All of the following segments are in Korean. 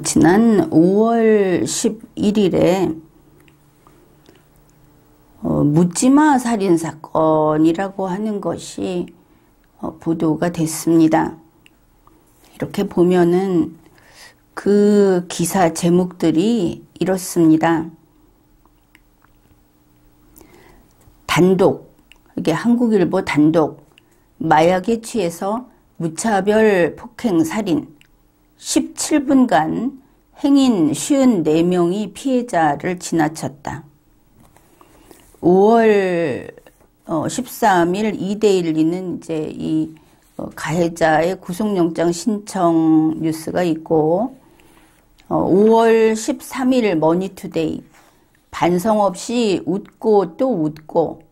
지난 5월 11일에 묻지마 살인사건이라고 하는 것이 보도가 됐습니다. 이렇게 보면은 그 기사 제목들이 이렇습니다. 단독, 이게 한국일보 단독, 마약에 취해서 무차별 폭행 살인, 17분간 행인 54명이 피해자를 지나쳤다. 5월 13일 2대1리는 이제 이 가해자의 구속영장 신청 뉴스가 있고, 5월 13일 머니투데이, 반성 없이 웃고 또 웃고,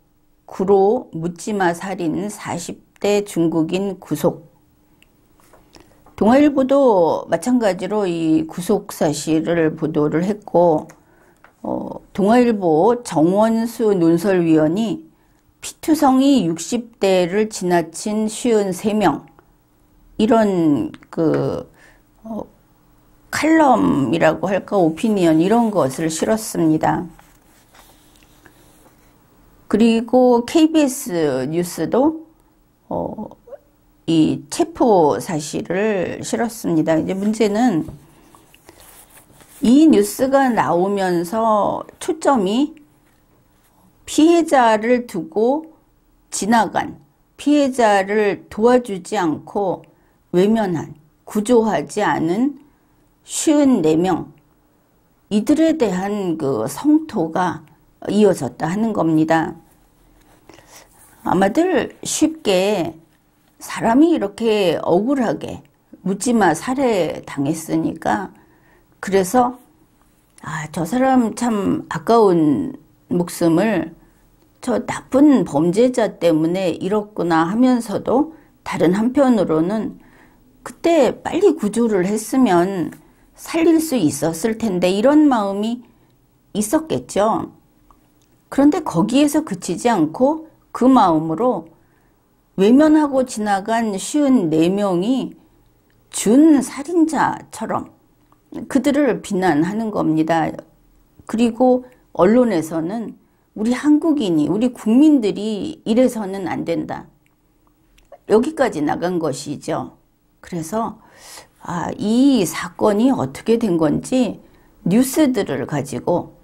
구로 묻지마 살인 40대 중국인 구속. 동아일보도 마찬가지로 이 구속 사실을 보도를 했고, 동아일보 정원수 논설위원이 피투성이 60대를 지나친 53명, 이런 칼럼이라고 할까, 오피니언 이런 것을 실었습니다. 그리고 KBS 뉴스도 이 체포 사실을 실었습니다. 이제 문제는 이 뉴스가 나오면서 초점이 피해자를 두고 지나간, 피해자를 도와주지 않고 외면한, 구조하지 않은 54명, 이들에 대한 그 성토가 이어졌다 하는 겁니다. 아마들 쉽게 사람이 이렇게 억울하게 묻지마 살해당했으니까, 그래서 저 사람 참 아까운 목숨을 저 나쁜 범죄자 때문에 잃었구나 하면서도, 다른 한편으로는 그때 빨리 구조를 했으면 살릴 수 있었을 텐데, 이런 마음이 있었겠죠. 그런데 거기에서 그치지 않고 그 마음으로 외면하고 지나간 54명이 준 살인자처럼 그들을 비난하는 겁니다. 그리고 언론에서는 우리 한국인이, 우리 국민들이 이래서는 안 된다, 여기까지 나간 것이죠. 그래서 이 사건이 어떻게 된 건지 뉴스들을 가지고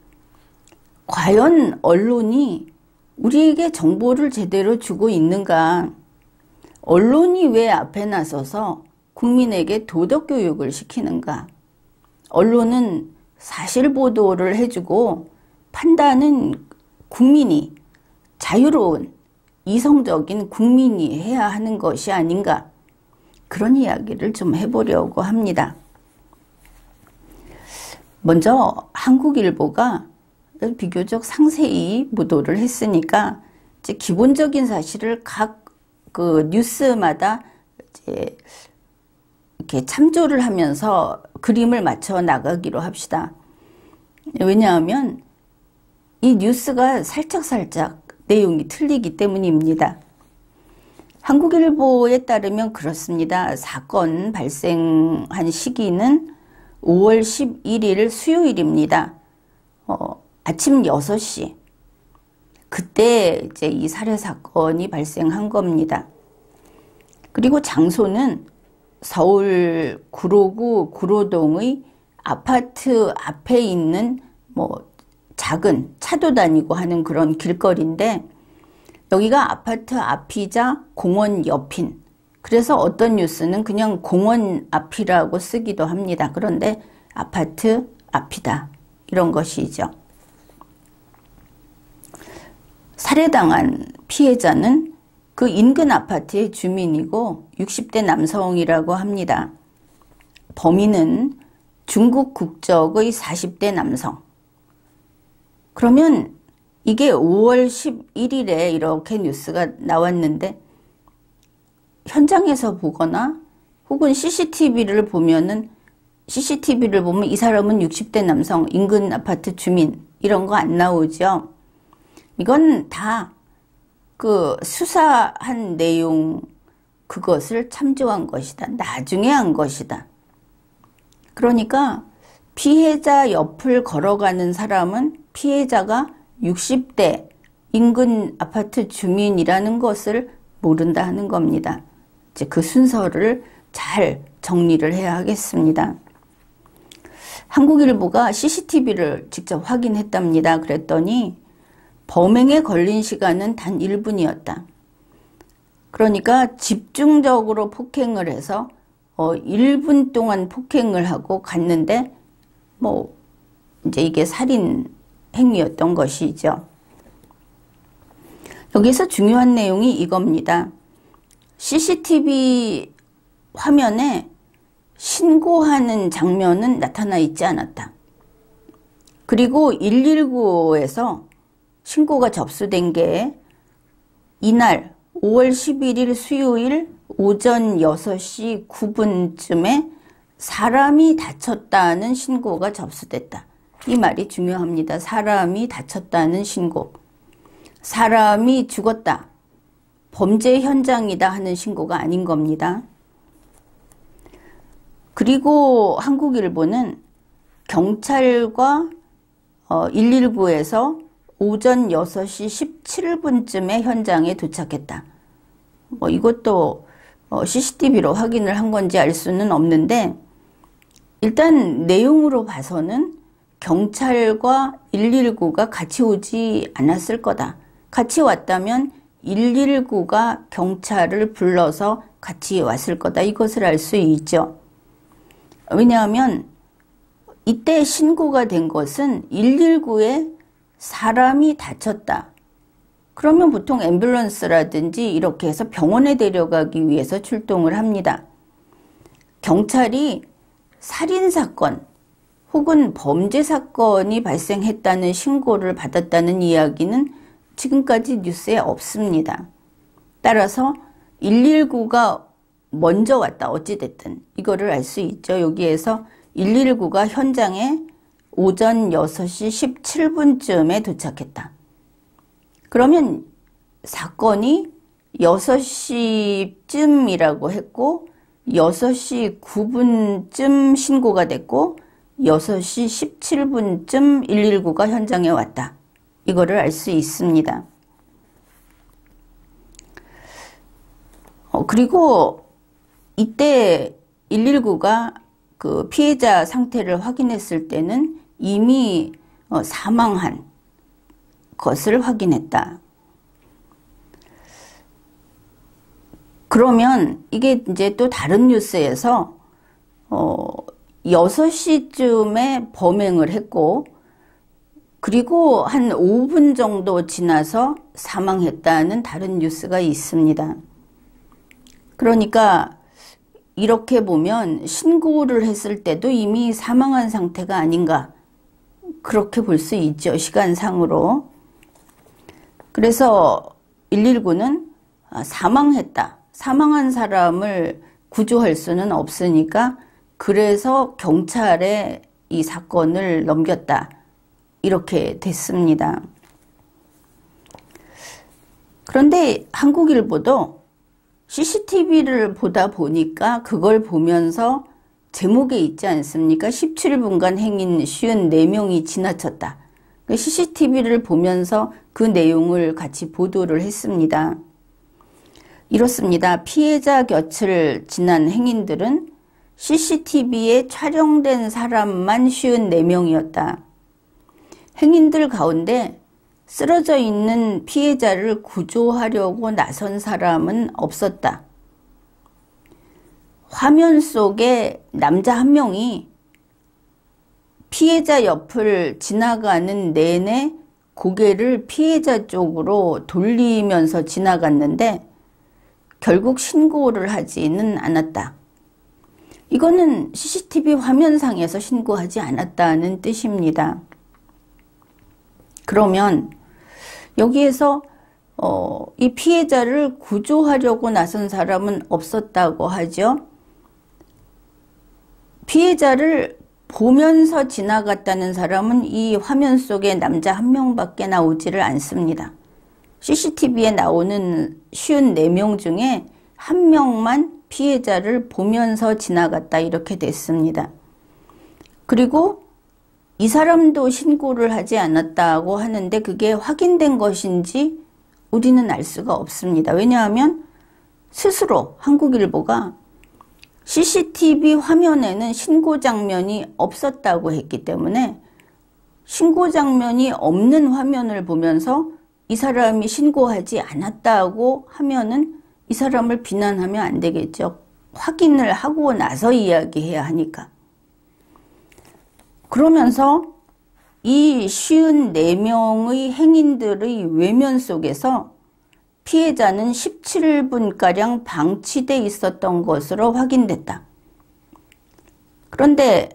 과연 언론이 우리에게 정보를 제대로 주고 있는가, 언론이 왜 앞에 나서서 국민에게 도덕 교육을 시키는가, 언론은 사실 보도를 해주고 판단은 국민이, 자유로운 이성적인 국민이 해야 하는 것이 아닌가, 그런 이야기를 좀 해보려고 합니다. 먼저 한국일보가 비교적 상세히 보도를 했으니까 이제 기본적인 사실을 각 그 뉴스마다 이제 이렇게 참조를 하면서 그림을 맞춰 나가기로 합시다. 왜냐하면 이 뉴스가 살짝살짝 내용이 틀리기 때문입니다. 한국일보에 따르면 그렇습니다. 사건 발생한 시기는 5월 11일 수요일입니다. 아침 6시. 그때 이제 이 살해 사건이 발생한 겁니다. 그리고 장소는 서울 구로구 구로동의 아파트 앞에 있는 작은 차도 다니고 하는 그런 길거리인데, 여기가 아파트 앞이자 공원 옆인, 그래서 어떤 뉴스는 그냥 공원 앞이라고 쓰기도 합니다. 그런데 아파트 앞이다, 이런 것이죠. 살해당한 피해자는 그 인근 아파트의 주민이고 60대 남성이라고 합니다. 범인은 중국 국적의 40대 남성. 그러면 이게 5월 11일에 이렇게 뉴스가 나왔는데, 현장에서 보거나 혹은 CCTV를 보면 이 사람은 60대 남성, 인근 아파트 주민, 이런 거 안 나오죠. 이건 다 그 수사한 내용, 그것을 참조한 것이다, 나중에 한 것이다. 그러니까 피해자 옆을 걸어가는 사람은 피해자가 60대 인근 아파트 주민이라는 것을 모른다 하는 겁니다. 이제 그 순서를 잘 정리를 해야 하겠습니다. 한국일보가 CCTV를 직접 확인했답니다. 그랬더니 범행에 걸린 시간은 단 1분이었다. 그러니까 집중적으로 폭행을 해서 1분 동안 폭행을 하고 갔는데 이제 이게 살인 행위였던 것이죠. 여기서 중요한 내용이 이겁니다. CCTV 화면에 신고하는 장면은 나타나 있지 않았다. 그리고 119에서 신고가 접수된 게 이날 5월 11일 수요일 오전 6시 9분쯤에 사람이 다쳤다는 신고가 접수됐다. 이 말이 중요합니다. 사람이 다쳤다는 신고. 사람이 죽었다. 범죄 현장이다 하는 신고가 아닌 겁니다. 그리고 한국일보는 경찰과 119에서 오전 6시 17분쯤에 현장에 도착했다. 이것도 CCTV로 확인을 한 건지 알 수는 없는데 일단 내용으로 봐서는 경찰과 119가 같이 오지 않았을 거다. 같이 왔다면 119가 경찰을 불러서 같이 왔을 거다. 이것을 알 수 있죠. 왜냐하면 이때 신고가 된 것은 119에 사람이 다쳤다. 그러면 보통 앰뷸런스라든지 이렇게 해서 병원에 데려가기 위해서 출동을 합니다. 경찰이 살인사건 혹은 범죄사건이 발생했다는 신고를 받았다는 이야기는 지금까지 뉴스에 없습니다. 따라서 119가 먼저 왔다. 어찌됐든 이거를 알 수 있죠. 여기에서 119가 현장에 오전 6시 17분쯤에 도착했다. 그러면 사건이 6시쯤이라고 했고 6시 9분쯤 신고가 됐고 6시 17분쯤 119가 현장에 왔다. 이거를 알 수 있습니다. 그리고 이때 119가 그 피해자 상태를 확인했을 때는 이미 사망한 것을 확인했다. 그러면 이게 이제 또 다른 뉴스에서 6시쯤에 범행을 했고 그리고 한 5분 정도 지나서 사망했다는 다른 뉴스가 있습니다. 그러니까 이렇게 보면 신고를 했을 때도 이미 사망한 상태가 아닌가 그렇게 볼 수 있죠. 시간상으로. 그래서 119는 사망했다. 사망한 사람을 구조할 수는 없으니까 그래서 경찰에 이 사건을 넘겼다. 이렇게 됐습니다. 그런데 한국일보도 CCTV를 보다 보니까 그걸 보면서 제목에 있지 않습니까? 17분간 행인 54명이 지나쳤다. CCTV를 보면서 그 내용을 같이 보도를 했습니다. 이렇습니다. 피해자 곁을 지난 행인들은 CCTV에 촬영된 사람만 54명이었다. 행인들 가운데 쓰러져 있는 피해자를 구조하려고 나선 사람은 없었다. 화면 속에 남자 한 명이 피해자 옆을 지나가는 내내 고개를 피해자 쪽으로 돌리면서 지나갔는데 결국 신고를 하지는 않았다. 이거는 CCTV 화면상에서 신고하지 않았다는 뜻입니다. 그러면 여기에서 이 피해자를 구조하려고 나선 사람은 없었다고 하죠. 피해자를 보면서 지나갔다는 사람은 이 화면 속에 남자 한 명밖에 나오지를 않습니다. CCTV에 나오는 54명 중에 한 명만 피해자를 보면서 지나갔다 이렇게 됐습니다. 그리고 이 사람도 신고를 하지 않았다고 하는데 그게 확인된 것인지 우리는 알 수가 없습니다. 왜냐하면 스스로 한국일보가 CCTV 화면에는 신고 장면이 없었다고 했기 때문에 신고 장면이 없는 화면을 보면서 이 사람이 신고하지 않았다고 하면은 이 사람을 비난하면 안 되겠죠. 확인을 하고 나서 이야기해야 하니까. 그러면서 이 54명의 행인들의 외면 속에서 피해자는 17분가량 방치돼 있었던 것으로 확인됐다. 그런데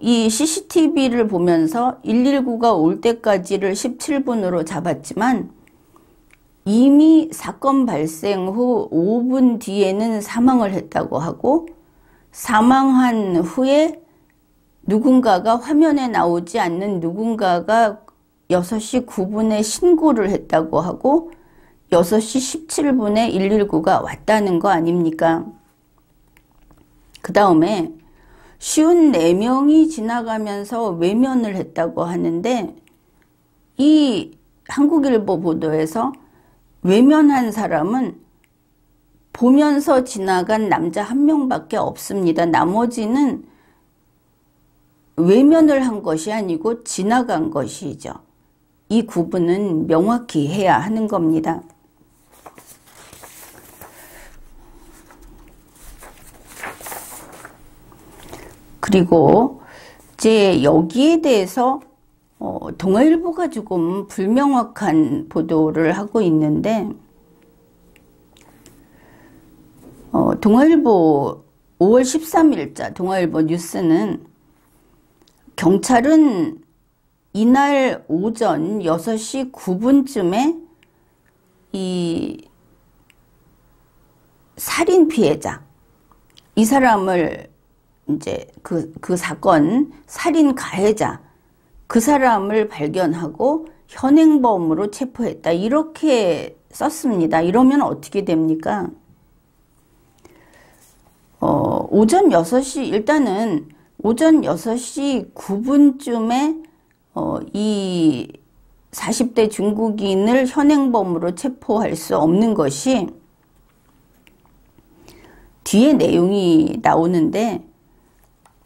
이 CCTV를 보면서 119가 올 때까지를 17분으로 잡았지만 이미 사건 발생 후 5분 뒤에는 사망을 했다고 하고 사망한 후에 누군가가 화면에 나오지 않는 누군가가 6시 9분에 신고를 했다고 하고 6시 17분에 119가 왔다는 거 아닙니까? 그 다음에 54명이 지나가면서 외면을 했다고 하는데 이 한국일보 보도에서 외면한 사람은 보면서 지나간 남자 1명밖에 없습니다. 나머지는 외면을 한 것이 아니고 지나간 것이죠. 이 구분은 명확히 해야 하는 겁니다. 그리고 이제 여기에 대해서 동아일보가 조금 불명확한 보도를 하고 있는데 동아일보 5월 13일자 동아일보 뉴스는 경찰은 이날 오전 6시 9분쯤에 이 살인 피해자 이 사람을 이제 그 사건 살인 가해자 그 사람을 발견하고 현행범으로 체포했다. 이렇게 썼습니다. 이러면 어떻게 됩니까? 오전 6시 일단은 오전 6시 9분쯤에 이 40대 중국인을 현행범으로 체포할 수 없는 것이 뒤에 내용이 나오는데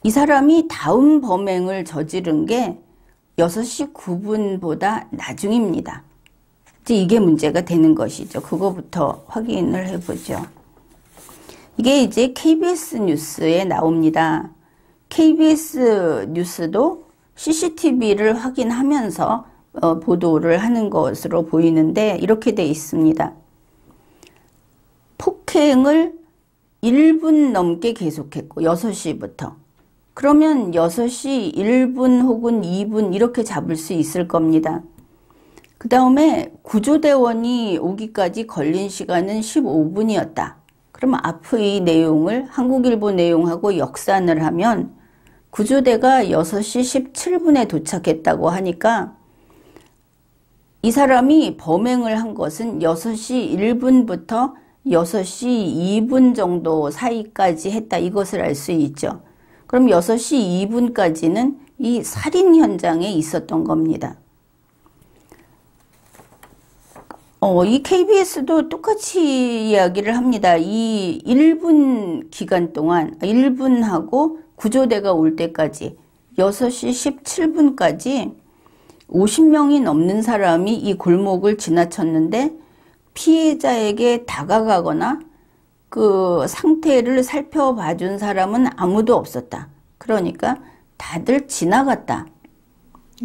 이 사람이 다음 범행을 저지른 게 6시 9분보다 나중입니다. 이제 이게 문제가 되는 것이죠. 그거부터 확인을 해보죠. 이게 이제 KBS 뉴스에 나옵니다. KBS 뉴스도 CCTV를 확인하면서 보도를 하는 것으로 보이는데 이렇게 돼 있습니다. 폭행을 1분 넘게 계속했고 6시부터 그러면 6시 1분 혹은 2분 이렇게 잡을 수 있을 겁니다. 그 다음에 구조대원이 오기까지 걸린 시간은 15분이었다. 그럼 앞의 내용을 한국일보 내용하고 역산을 하면 구조대가 6시 17분에 도착했다고 하니까 이 사람이 범행을 한 것은 6시 1분부터 6시 2분 정도 사이까지 했다. 이것을 알 수 있죠. 그럼 6시 2분까지는 이 살인 현장에 있었던 겁니다. 이 KBS도 똑같이 이야기를 합니다. 이 1분 기간 동안 1분하고 구조대가 올 때까지 6시 17분까지 50명이 넘는 사람이 이 골목을 지나쳤는데 피해자에게 다가가거나 그 상태를 살펴봐 준 사람은 아무도 없었다. 그러니까 다들 지나갔다.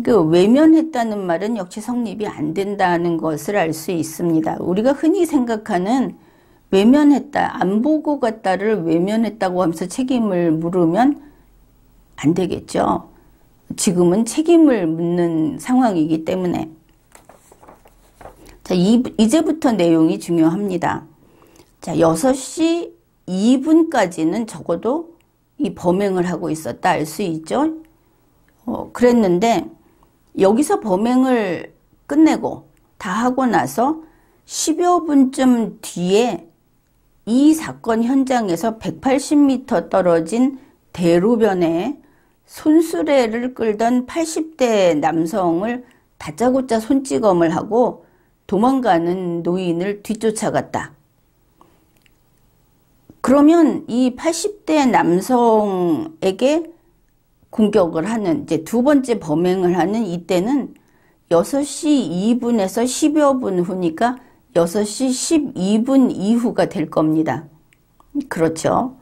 그 외면했다는 말은 역시 성립이 안 된다는 것을 알 수 있습니다. 우리가 흔히 생각하는 외면했다, 안 보고 갔다를 외면했다고 하면서 책임을 물으면 안 되겠죠. 지금은 책임을 묻는 상황이기 때문에. 자, 이제부터 내용이 중요합니다. 자, 6시 2분까지는 적어도 이 범행을 하고 있었다 알 수 있죠. 그랬는데 여기서 범행을 끝내고 다 하고 나서 10여 분쯤 뒤에 이 사건 현장에서 180m 떨어진 대로변에 손수레를 끌던 80대 남성을 다짜고짜 손찌검을 하고 도망가는 노인을 뒤쫓아갔다. 그러면 이 80대 남성에게 공격을 하는 이제 두 번째 범행을 하는 이때는 6시 2분에서 10여 분 후니까 6시 12분 이후가 될 겁니다. 그렇죠.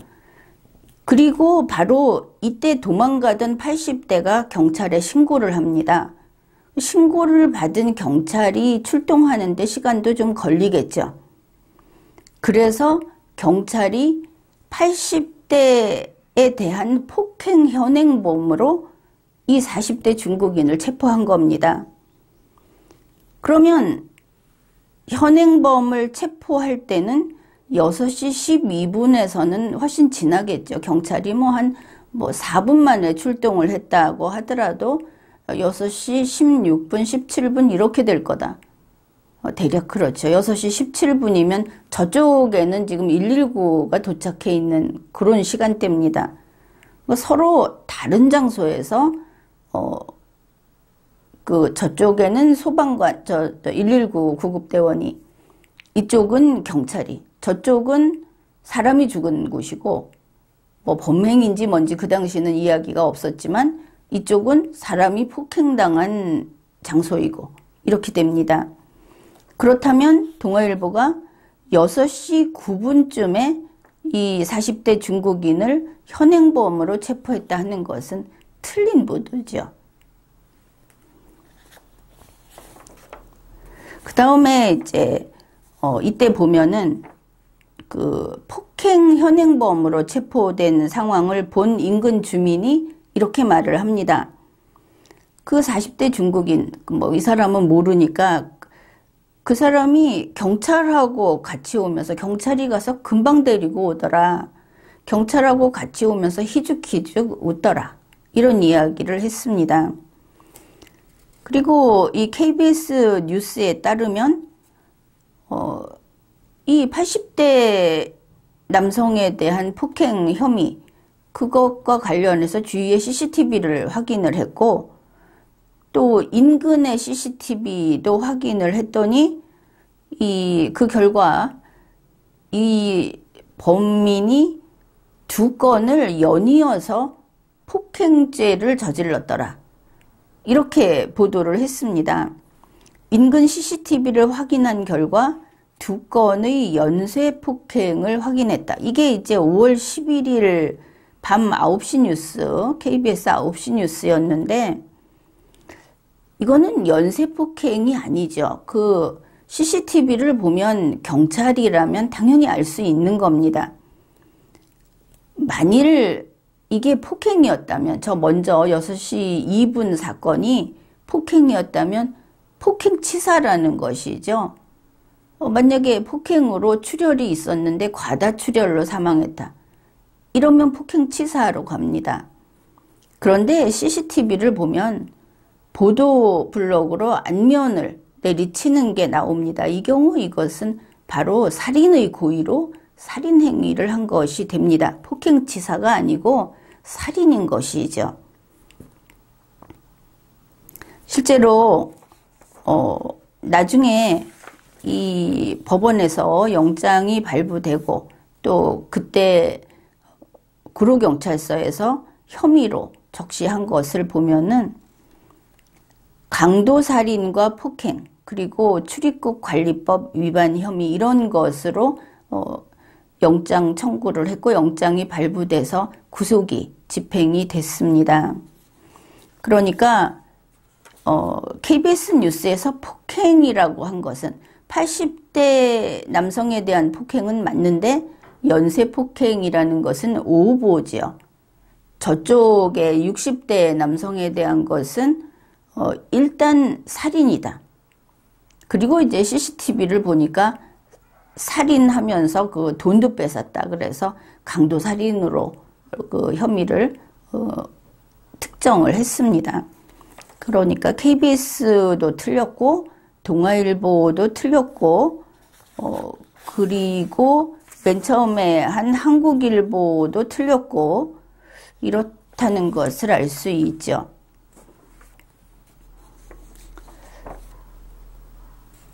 그리고 바로 이때 도망가던 80대가 경찰에 신고를 합니다. 신고를 받은 경찰이 출동하는데 시간도 좀 걸리겠죠. 그래서 경찰이 80대에 대한 폭행 현행범으로 이 40대 중국인을 체포한 겁니다. 그러면 현행범을 체포할 때는 6시 12분에서는 훨씬 지나겠죠. 경찰이 한 4분 만에 출동을 했다고 하더라도 6시 16분, 17분 이렇게 될 거다. 대략 그렇죠. 6시 17분이면 저쪽에는 지금 119가 도착해 있는 그런 시간대입니다. 서로 다른 장소에서 저쪽에는 소방관, 119 구급대원이, 이쪽은 경찰이, 저쪽은 사람이 죽은 곳이고, 범행인지 뭔지 그 당시는 이야기가 없었지만, 이쪽은 사람이 폭행당한 장소이고, 이렇게 됩니다. 그렇다면 동아일보가 6시 9분쯤에 이 40대 중국인을 현행범으로 체포했다 하는 것은 틀린 보도죠. 그 다음에 이제 이때 보면은 그 폭행 현행범으로 체포된 상황을 본 인근 주민이 이렇게 말을 합니다. 그 40대 중국인, 이 사람은 모르니까 그 사람이 경찰하고 같이 오면서 경찰이 가서 금방 데리고 오더라. 경찰하고 같이 오면서 희죽희죽 웃더라. 이런 이야기를 했습니다. 그리고 이 KBS 뉴스에 따르면 이 80대 남성에 대한 폭행 혐의 그것과 관련해서 주위의 CCTV를 확인을 했고 또 인근의 CCTV도 확인을 했더니 그 결과 이 범인이 2건을 연이어서 폭행죄를 저질렀더라. 이렇게 보도를 했습니다. 인근 CCTV를 확인한 결과 2건의 연쇄 폭행을 확인했다. 이게 이제 5월 11일 밤 9시 뉴스, KBS 9시 뉴스였는데 이거는 연쇄 폭행이 아니죠. 그 CCTV를 보면 경찰이라면 당연히 알 수 있는 겁니다. 만일 이게 폭행이었다면, 저 먼저 6시 2분 사건이 폭행이었다면 폭행치사라는 것이죠. 만약에 폭행으로 출혈이 있었는데 과다출혈로 사망했다. 이러면 폭행치사로 갑니다. 그런데 CCTV를 보면 보도 블록으로 안면을 내리치는 게 나옵니다. 이 경우 이것은 바로 살인의 고의로 살인행위를 한 것이 됩니다. 폭행치사가 아니고 살인인 것이죠. 실제로 나중에 이 법원에서 영장이 발부되고 또 그때 구로경찰서에서 혐의로 적시한 것을 보면은 강도살인과 폭행 그리고 출입국 관리법 위반 혐의 이런 것으로 영장 청구를 했고 영장이 발부돼서 구속이 집행이 됐습니다. 그러니까 KBS 뉴스에서 폭행이라고 한 것은 80대 남성에 대한 폭행은 맞는데 연쇄 폭행이라는 것은 오보죠. 저쪽의 60대 남성에 대한 것은 일단 살인이다. 그리고 이제 CCTV를 보니까 살인하면서 그 돈도 뺏었다. 그래서 강도살인으로 그 혐의를 특정을 했습니다. 그러니까 KBS도 틀렸고 동아일보도 틀렸고 그리고 맨 처음에 한 한국일보도 틀렸고 그렇다는 것을 알 수 있죠.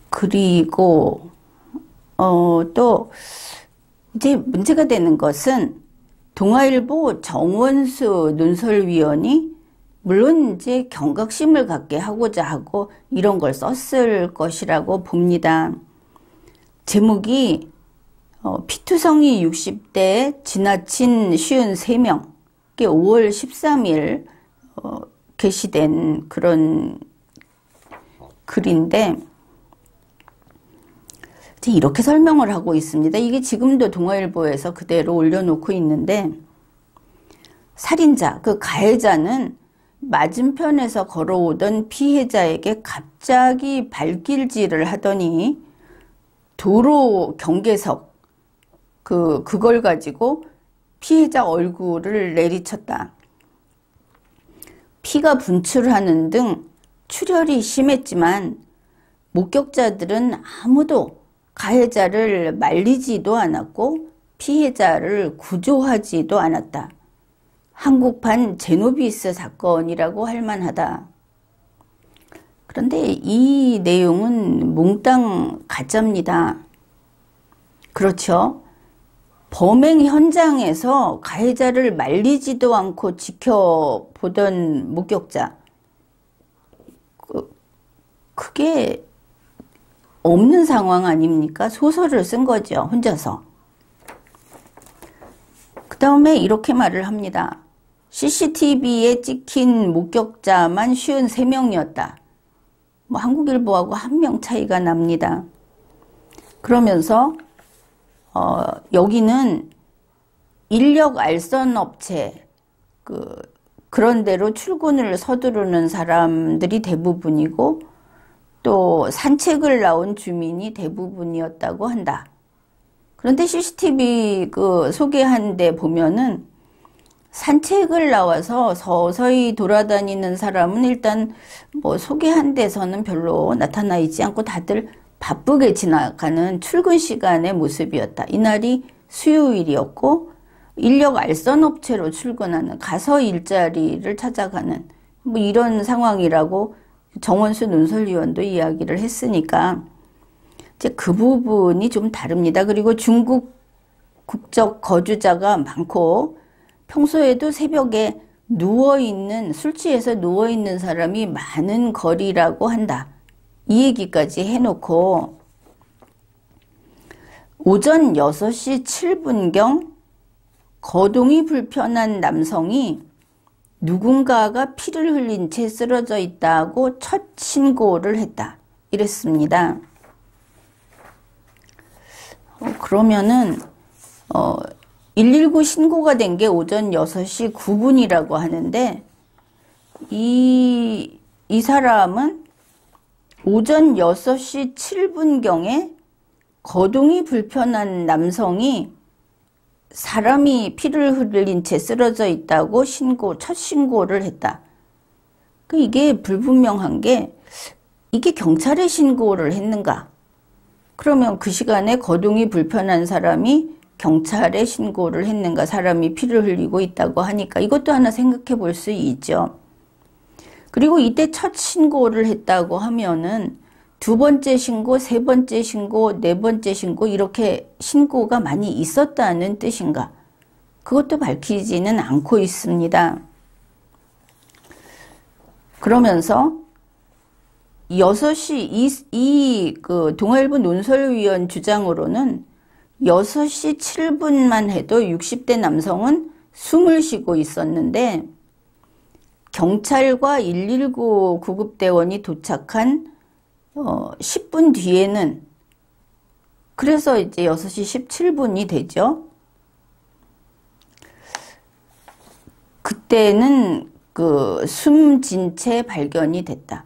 그리고 또 이제 문제가 되는 것은 동아일보 정원수 논설위원이 물론 이제 경각심을 갖게 하고자 하고 이런 걸 썼을 것이라고 봅니다. 제목이 피투성이 60대에 지나친 53명, 이게 5월 13일 게시된 그런 글인데 이렇게 설명을 하고 있습니다. 이게 지금도 동아일보에서 그대로 올려놓고 있는데, 살인자, 그 가해자는 맞은편에서 걸어오던 피해자에게 갑자기 발길질을 하더니 도로 경계석 그걸 가지고 피해자 얼굴을 내리쳤다. 피가 분출하는 등 출혈이 심했지만 목격자들은 아무도 가해자를 말리지도 않았고 피해자를 구조하지도 않았다. 한국판 제노비스 사건이라고 할 만하다. 그런데 이 내용은 몽땅 가짜입니다. 그렇죠? 범행 현장에서 가해자를 말리지도 않고 지켜보던 목격자, 그게 없는 상황 아닙니까? 소설을 쓴 거죠, 혼자서. 그 다음에 이렇게 말을 합니다. CCTV에 찍힌 목격자만 53명이었다. 뭐 한국일보하고 1명 차이가 납니다. 그러면서 여기는 인력 알선 업체, 그런 데로 출근을 서두르는 사람들이 대부분이고 또 산책을 나온 주민이 대부분이었다고 한다. 그런데 CCTV 소개한 데 보면은 산책을 나와서 서서히 돌아다니는 사람은 일단 뭐 소개한 데서는 별로 나타나 있지 않고 다들 바쁘게 지나가는 출근 시간의 모습이었다. 이날이 수요일이었고 인력 알선 업체로 출근하는, 가서 일자리를 찾아가는 뭐 이런 상황이라고 정원수 논설위원도 이야기를 했으니까 이제 그 부분이 좀 다릅니다. 그리고 중국 국적 거주자가 많고 평소에도 새벽에 술 취해서 누워있는 사람이 많은 거리라고 한다. 이 얘기까지 해놓고 오전 6시 7분경 거동이 불편한 남성이 누군가가 피를 흘린 채 쓰러져 있다고 첫 신고를 했다. 이랬습니다. 그러면은 119 신고가 된 게 오전 6시 9분이라고 하는데 이 사람은 오전 6시 7분경에 거동이 불편한 남성이 사람이 피를 흘린 채 쓰러져 있다고 첫 신고를 했다. 이게 불분명한 게 이게 경찰에 신고를 했는가? 그러면 그 시간에 거동이 불편한 사람이 경찰에 신고를 했는가? 사람이 피를 흘리고 있다고 하니까 이것도 하나 생각해 볼 수 있죠. 그리고 이때 첫 신고를 했다고 하면은 두 번째 신고, 세 번째 신고, 네 번째 신고 이렇게 신고가 많이 있었다는 뜻인가? 그것도 밝히지는 않고 있습니다. 그러면서 6시 동아일보 논설위원 주장으로는 6시 7분만 해도 60대 남성은 숨을 쉬고 있었는데 경찰과 119 구급대원이 도착한 10분 뒤에는, 그래서 이제 6시 17분이 되죠. 그때는 숨진 채 발견이 됐다.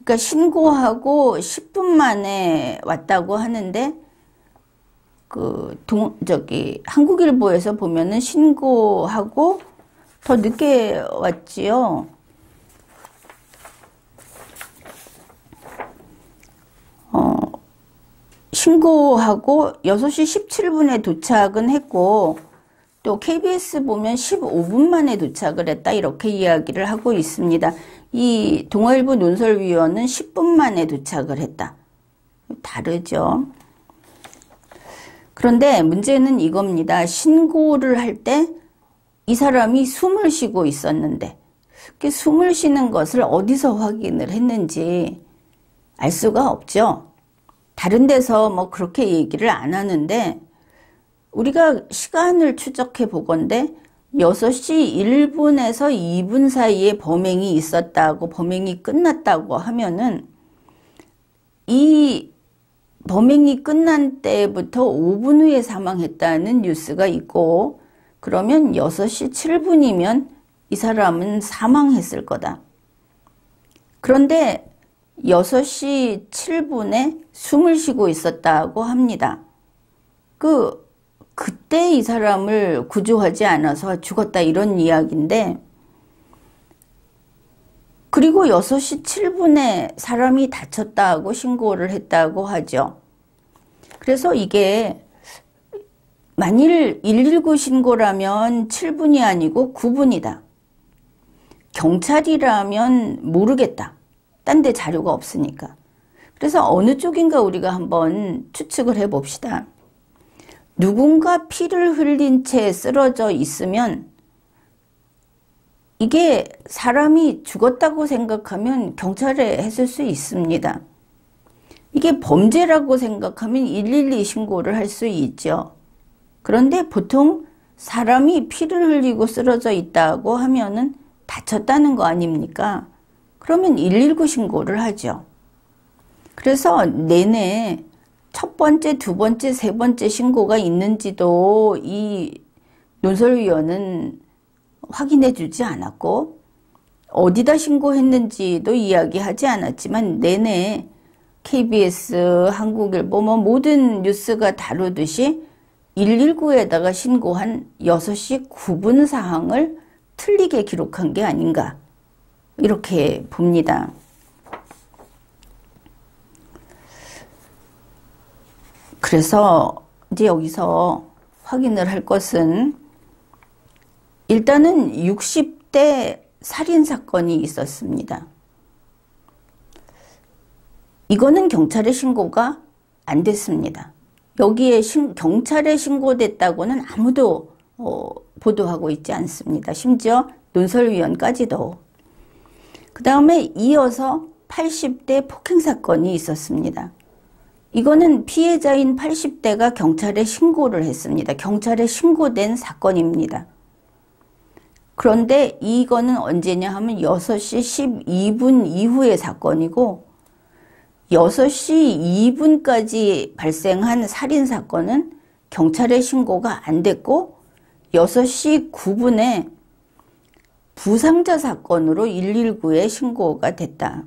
그러니까 신고하고 10분 만에 왔다고 하는데 한국일보에서 보면은 신고하고 더 늦게 왔지요. 신고하고 6시 17분에 도착은 했고 또 KBS 보면 15분 만에 도착을 했다 이렇게 이야기를 하고 있습니다. 이 동아일보 논설위원은 10분 만에 도착을 했다. 다르죠. 그런데 문제는 이겁니다. 신고를 할 때 이 사람이 숨을 쉬고 있었는데 숨을 쉬는 것을 어디서 확인을 했는지 알 수가 없죠. 다른 데서 뭐 그렇게 얘기를 안 하는데 우리가 시간을 추적해 보건대 6시 1분에서 2분 사이에 범행이 있었다고 범행이 끝났다고 하면은 이 범행이 끝난 때부터 5분 후에 사망했다는 뉴스가 있고 그러면 6시 7분이면 이 사람은 사망했을 거다. 그런데 6시 7분에 숨을 쉬고 있었다고 합니다. 그때 이 사람을 구조하지 않아서 죽었다 이런 이야기인데 그리고 6시 7분에 사람이 다쳤다고 신고를 했다고 하죠. 그래서 이게 만일 119 신고라면 7분이 아니고 9분이다. 경찰이라면 모르겠다. 딴 데 자료가 없으니까. 그래서 어느 쪽인가 우리가 한번 추측을 해봅시다. 누군가 피를 흘린 채 쓰러져 있으면 이게 사람이 죽었다고 생각하면 경찰에 했을 수 있습니다. 이게 범죄라고 생각하면 112 신고를 할 수 있죠. 그런데 보통 사람이 피를 흘리고 쓰러져 있다고 하면은 다쳤다는 거 아닙니까? 그러면 119 신고를 하죠. 그래서 내내 첫 번째, 두 번째, 세 번째 신고가 있는지도 이 논설위원은 확인해 주지 않았고 어디다 신고했는지도 이야기하지 않았지만 내내 KBS, 한국일보 뭐 모든 뉴스가 다루듯이 119에다가 신고한 6시 9분 사항을 틀리게 기록한 게 아닌가 이렇게 봅니다. 그래서 이제 여기서 확인을 할 것은 일단은 60대 살인사건이 있었습니다. 이거는 경찰에 신고가 안 됐습니다. 여기에 경찰에 신고됐다고는 아무도 보도하고 있지 않습니다. 심지어 논설위원까지도. 그 다음에 이어서 80대 폭행사건이 있었습니다. 이거는 피해자인 80대가 경찰에 신고를 했습니다. 경찰에 신고된 사건입니다. 그런데 이거는 언제냐 하면 6시 12분 이후의 사건이고 6시 2분까지 발생한 살인사건은 경찰에 신고가 안 됐고 6시 9분에 부상자 사건으로 119에 신고가 됐다.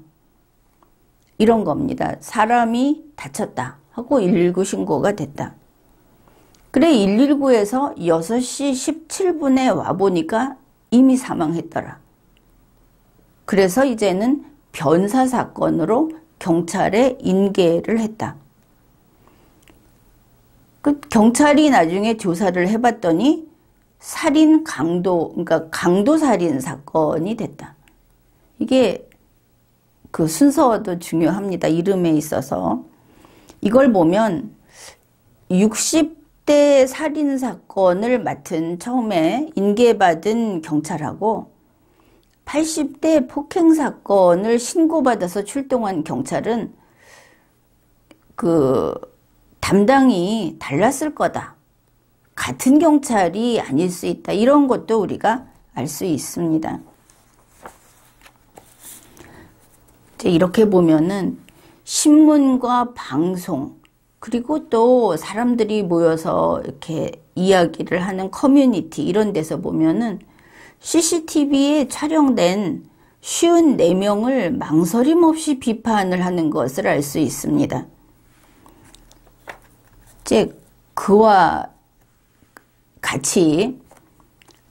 이런 겁니다. 사람이 다쳤다 하고 119 신고가 됐다. 그래 119에서 6시 17분에 와보니까 이미 사망했더라. 그래서 이제는 변사 사건으로 경찰에 인계를 했다. 경찰이 나중에 조사를 해봤더니 살인 강도, 그러니까 강도 살인 사건이 됐다. 이게 그 순서도 중요합니다. 이름에 있어서. 이걸 보면 60대 살인 사건을 맡은 처음에 인계받은 경찰하고 80대 폭행 사건을 신고받아서 출동한 경찰은 그 담당이 달랐을 거다. 같은 경찰이 아닐 수 있다. 이런 것도 우리가 알 수 있습니다. 이렇게 보면은 신문과 방송 그리고 또 사람들이 모여서 이렇게 이야기를 하는 커뮤니티 이런 데서 보면은 CCTV에 촬영된 54명을 망설임 없이 비판을 하는 것을 알 수 있습니다. 이제 그와 같이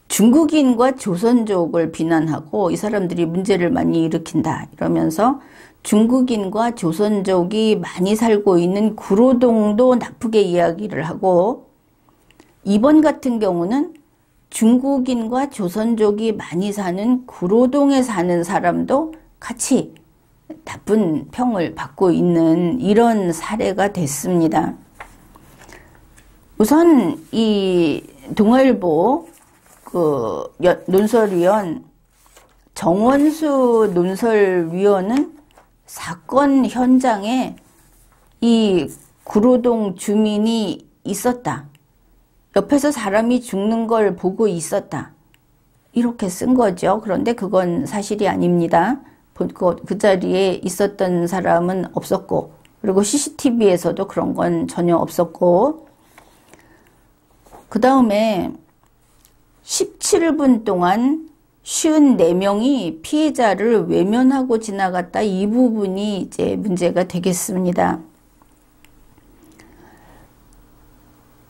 중국인과 조선족을 비난하고 이 사람들이 문제를 많이 일으킨다 이러면서 중국인과 조선족이 많이 살고 있는 구로동도 나쁘게 이야기를 하고 이번 같은 경우는 중국인과 조선족이 많이 사는 구로동에 사는 사람도 같이 나쁜 평을 받고 있는 이런 사례가 됐습니다. 우선 이 동아일보 논설위원 정원수 논설위원은 사건 현장에 이 구로동 주민이 있었다. 옆에서 사람이 죽는 걸 보고 있었다. 이렇게 쓴 거죠. 그런데 그건 사실이 아닙니다. 그 자리에 있었던 사람은 없었고, 그리고 CCTV에서도 그런 건 전혀 없었고, 그 다음에 17분 동안 54명이 피해자를 외면하고 지나갔다. 이 부분이 이제 문제가 되겠습니다.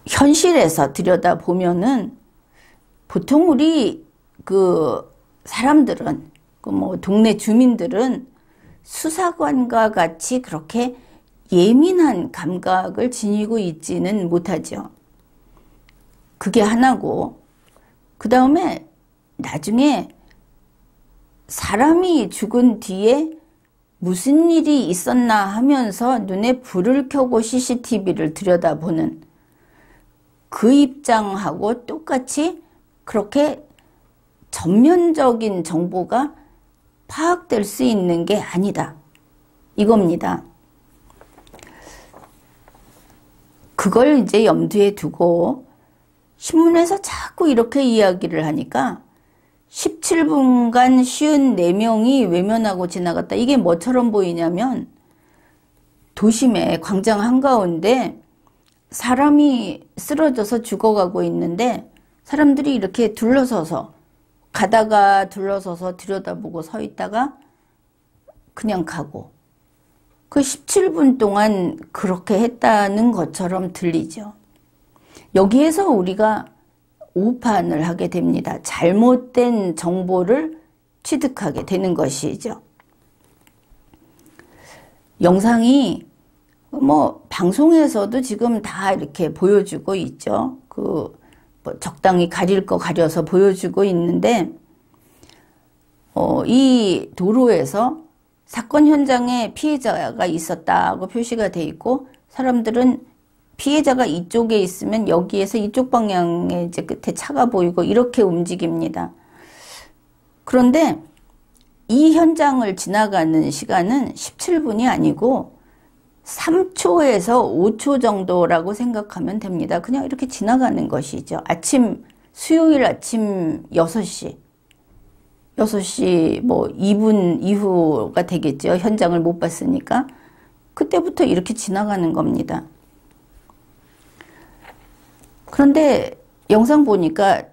현실에서 들여다보면은 보통 우리 사람들은, 동네 주민들은 수사관과 같이 그렇게 예민한 감각을 지니고 있지는 못하죠. 그게 하나고, 그 다음에 나중에 사람이 죽은 뒤에 무슨 일이 있었나 하면서 눈에 불을 켜고 CCTV를 들여다보는 그 입장하고 똑같이 그렇게 전면적인 정보가 파악될 수 있는 게 아니다. 이겁니다. 그걸 이제 염두에 두고 신문에서 자꾸 이렇게 이야기를 하니까 17분간 54명이 외면하고 지나갔다. 이게 뭐처럼 보이냐면 도심의 광장 한가운데 사람이 쓰러져서 죽어가고 있는데 사람들이 이렇게 둘러서서 가다가 둘러서서 들여다보고 서 있다가 그냥 가고 그 17분 동안 그렇게 했다는 것처럼 들리죠. 여기에서 우리가 오판을 하게 됩니다. 잘못된 정보를 취득하게 되는 것이죠. 영상이 방송에서도 지금 다 이렇게 보여주고 있죠. 적당히 가릴 거 가려서 보여주고 있는데, 이 도로에서 사건 현장에 피해자가 있었다고 표시가 돼 있고, 사람들은 피해자가 이쪽에 있으면 여기에서 이쪽 방향에 이제 끝에 차가 보이고 이렇게 움직입니다. 그런데 이 현장을 지나가는 시간은 17분이 아니고 3초에서 5초 정도라고 생각하면 됩니다. 그냥 이렇게 지나가는 것이죠. 수요일 아침 6시 2분 이후가 되겠죠. 현장을 못 봤으니까. 그때부터 이렇게 지나가는 겁니다. 그런데 영상 보니까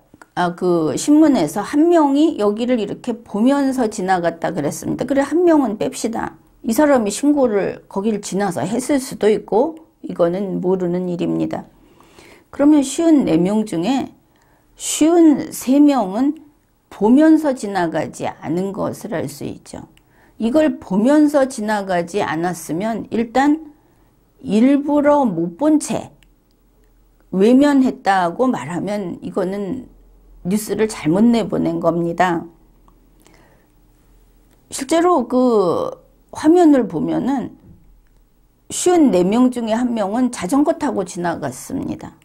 신문에서 한 명이 여기를 이렇게 보면서 지나갔다 그랬습니다. 그래, 한 명은 뺍시다. 이 사람이 신고를 거기를 지나서 했을 수도 있고 이거는 모르는 일입니다. 그러면 54명 중에 53명은 보면서 지나가지 않은 것을 알 수 있죠. 이걸 보면서 지나가지 않았으면 일단 일부러 못 본 채 외면했다고 말하면 이거는 뉴스를 잘못 내보낸 겁니다. 실제로 화면을 보면은 54명 중에 한 명은 자전거 타고 지나갔습니다.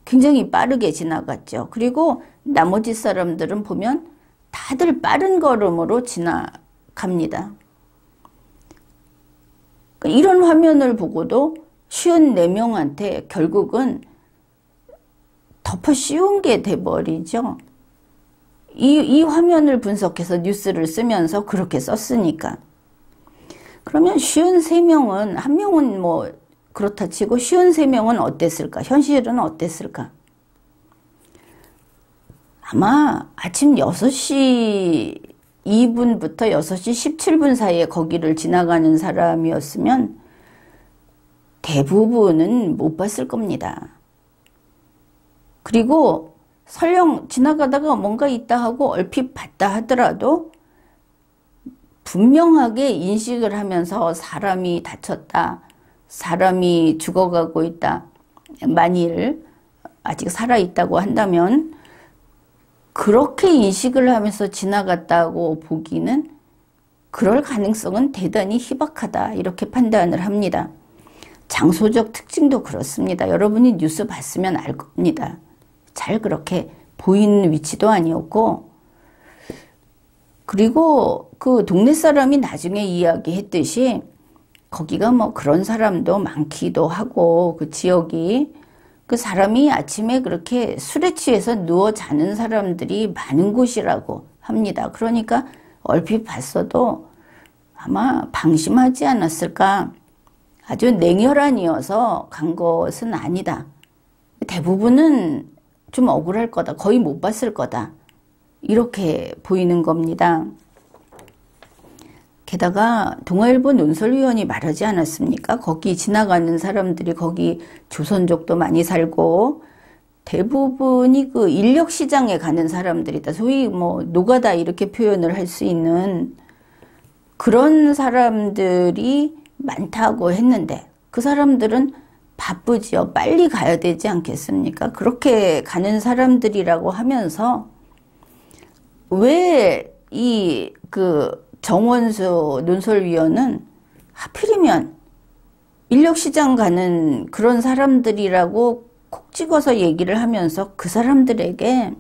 굉장히 빠르게 지나갔죠. 그리고 나머지 사람들은 보면 다들 빠른 걸음으로 지나갑니다. 이런 화면을 보고도 54명한테 결국은 덮어 씌운 게 돼버리죠. 이 화면을 분석해서 뉴스를 쓰면서 그렇게 썼으니까. 그러면 53명은, 한 명은 그렇다 치고 53명은 어땠을까? 현실은 어땠을까? 아마 아침 6시 2분부터 6시 17분 사이에 거기를 지나가는 사람이었으면 대부분은 못 봤을 겁니다. 그리고 설령 지나가다가 뭔가 있다 하고 얼핏 봤다 하더라도 분명하게 인식을 하면서 사람이 다쳤다, 사람이 죽어가고 있다, 만일 아직 살아있다고 한다면 그렇게 인식을 하면서 지나갔다고 보기는 그럴 가능성은 대단히 희박하다 이렇게 판단을 합니다. 장소적 특징도 그렇습니다. 여러분이 뉴스 봤으면 알 겁니다. 잘 그렇게 보이는 위치도 아니었고, 그리고 그 동네 사람이 나중에 이야기했듯이 거기가 뭐 그런 사람도 많기도 하고, 그 지역이 그 사람이 아침에 그렇게 술에 취해서 누워 자는 사람들이 많은 곳이라고 합니다. 그러니까 얼핏 봤어도 아마 방심하지 않았을까. 아주 냉혈한이어서 간 것은 아니다. 대부분은 좀 억울할 거다. 거의 못 봤을 거다. 이렇게 보이는 겁니다. 게다가 동아일보 논설위원이 말하지 않았습니까? 거기 지나가는 사람들이 거기 조선족도 많이 살고 대부분이 그 인력시장에 가는 사람들이다. 소위 뭐 노가다 이렇게 표현을 할 수 있는 그런 사람들이 많다고 했는데 그 사람들은 바쁘지요. 빨리 가야 되지 않겠습니까? 그렇게 가는 사람들이라고 하면서 왜 이 그 정원수 논설위원은 하필이면 인력시장 가는 그런 사람들이라고 콕 찍어서 얘기를 하면서 그 사람들에게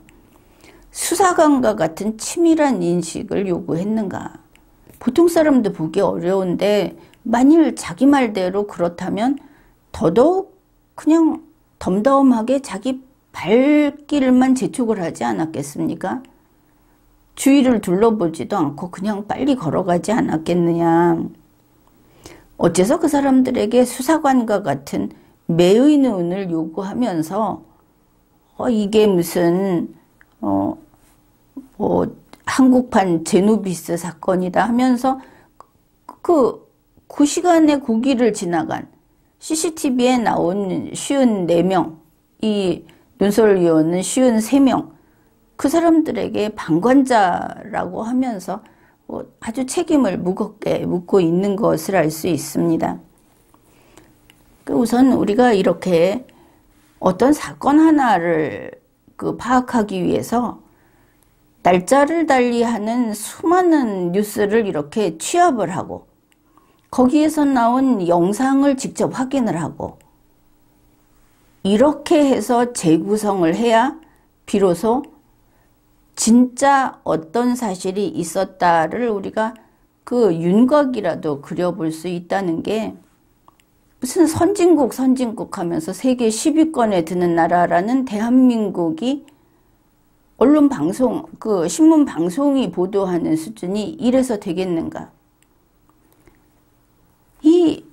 수사관과 같은 치밀한 인식을 요구했는가? 보통 사람도 보기 어려운데 만일 자기 말대로 그렇다면 더더욱 그냥 덤덤하게 자기 발길만 재촉을 하지 않았겠습니까? 주위를 둘러보지도 않고 그냥 빨리 걸어가지 않았겠느냐. 어째서 그 사람들에게 수사관과 같은 매의 눈을 요구하면서 이게 무슨 뭐 한국판 제노비스 사건이다 하면서 그 시간에 고기를 지나간 CCTV에 나온 54명, 이 논설위원은 53명, 그 사람들에게 방관자라고 하면서 아주 책임을 무겁게 묻고 있는 것을 알 수 있습니다. 우선 우리가 이렇게 어떤 사건 하나를 파악하기 위해서 날짜를 달리하는 수많은 뉴스를 이렇게 취합을 하고 거기에서 나온 영상을 직접 확인을 하고 이렇게 해서 재구성을 해야 비로소 진짜 어떤 사실이 있었다를 우리가 그 윤곽이라도 그려볼 수 있다는 게 무슨 선진국 하면서 세계 10위권에 드는 나라라는 대한민국이 언론 방송, 신문 방송이 보도하는 수준이 이래서 되겠는가? 이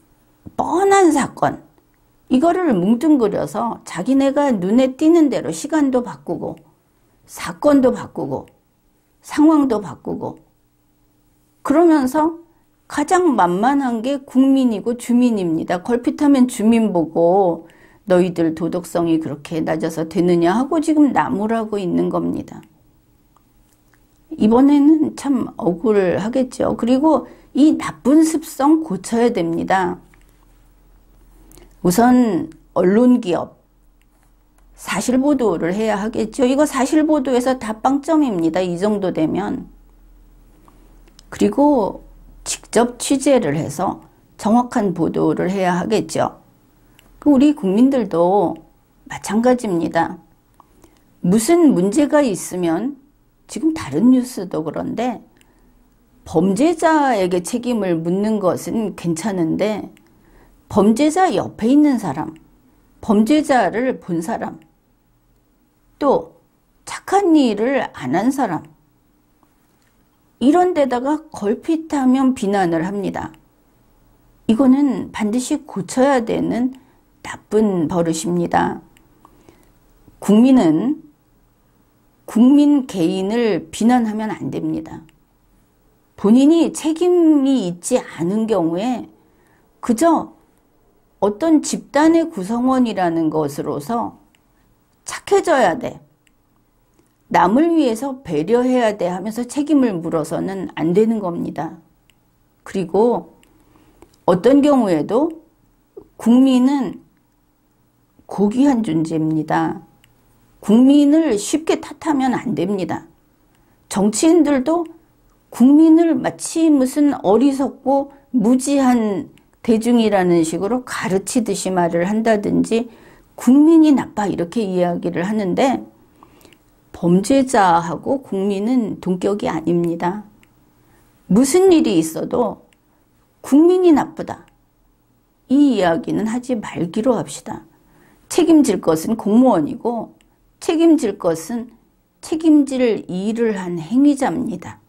뻔한 사건, 이거를 뭉뚱그려서 자기네가 눈에 띄는 대로 시간도 바꾸고 사건도 바꾸고 상황도 바꾸고 그러면서 가장 만만한 게 국민이고 주민입니다. 걸핏하면 주민 보고 너희들 도덕성이 그렇게 낮아서 되느냐 하고 지금 나무라고 있는 겁니다. 이번에는 참 억울하겠죠. 그리고 이 나쁜 습성 고쳐야 됩니다. 우선 언론기업 사실보도를 해야 하겠죠. 이거 사실보도에서 다 빵점입니다. 이 정도 되면. 그리고 직접 취재를 해서 정확한 보도를 해야 하겠죠. 우리 국민들도 마찬가지입니다. 무슨 문제가 있으면 지금 다른 뉴스도 그런데 범죄자에게 책임을 묻는 것은 괜찮은데 범죄자 옆에 있는 사람, 범죄자를 본 사람, 또 착한 일을 안 한 사람, 이런 데다가 걸핏하면 비난을 합니다. 이거는 반드시 고쳐야 되는 나쁜 버릇입니다. 국민은 국민 개인을 비난하면 안 됩니다. 본인이 책임이 있지 않은 경우에 그저 어떤 집단의 구성원이라는 것으로서 착해져야 돼. 남을 위해서 배려해야 돼 하면서 책임을 물어서는 안 되는 겁니다. 그리고 어떤 경우에도 국민은 고귀한 존재입니다. 국민을 쉽게 탓하면 안 됩니다. 정치인들도 국민을 마치 무슨 어리석고 무지한 대중이라는 식으로 가르치듯이 말을 한다든지 국민이 나빠 이렇게 이야기를 하는데 범죄자하고 국민은 동격이 아닙니다. 무슨 일이 있어도 국민이 나쁘다. 이 이야기는 하지 말기로 합시다. 책임질 것은 공무원이고 책임질 것은 책임질 일을 한 행위자입니다.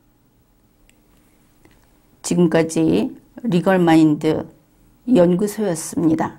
지금까지 리걸마인드 연구소였습니다.